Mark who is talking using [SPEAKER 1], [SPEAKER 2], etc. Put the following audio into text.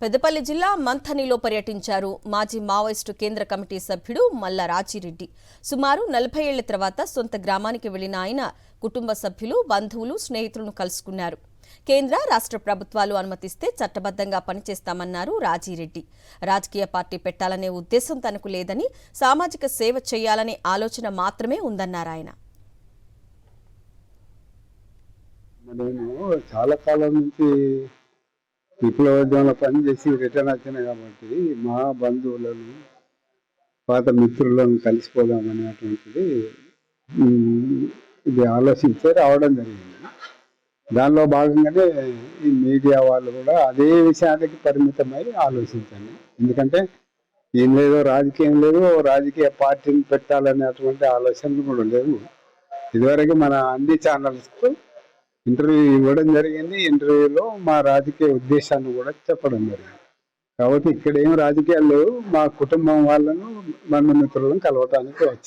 [SPEAKER 1] పెద్దపల్లి జిల్లా మంథనిలో పర్యటించారు మాజీ మావోయిస్టు కేంద్ర కమిటీ సభ్యుడు మల్ల రాజిరెడ్డి. సుమారు 40 ఏళ్ల తర్వాత సొంత గ్రామానికి వెళ్లిన ఆయన కుటుంబ సభ్యులు, బంధువులు, స్నేహితులను కలుసుకున్నారు. కేంద్ర, రాష్ట్ర ప్రభుత్వాలు అనుమతిస్తే చట్టబద్ధంగా పనిచేస్తామన్నారు రాజిరెడ్డి. రాజకీయ పార్టీ పెట్టాలనే ఉద్దేశం తనకు లేదని, సామాజిక సేవ చేయాలనే ఆలోచన మాత్రమే ఉందన్నారు ఆయన.
[SPEAKER 2] చాలా కాలం నుంచి విప్లవోద్యమంలో పనిచేసి రిటర్న్ వచ్చినాయి కాబట్టి మా బంధువులను, పాత మిత్రులను కలిసిపోదామనేటువంటిది ఇది ఆలోచించే రావడం జరిగింది. దానిలో భాగంగానే ఈ మీడియా వాళ్ళు కూడా అదే విషయానికి పరిమితమై ఆలోచించండి. ఎందుకంటే ఏం లేదో రాజకీయం లేదు, రాజకీయ పార్టీని పెట్టాలనేటువంటి ఆలోచనలు కూడా లేవు. ఇదివరకు మన అన్ని ఛానల్స్కు ఇంటర్వ్యూ ఇవ్వడం జరిగింది. ఇంటర్వ్యూలో మా రాజకీయ ఉద్దేశాన్ని కూడా చెప్పడం జరిగింది. కాబట్టి ఇక్కడ ఏం రాజకీయాలు లేవు. మా కుటుంబం వాళ్ళను, బంధుమిత్రులను కలవటానికి వచ్చారు.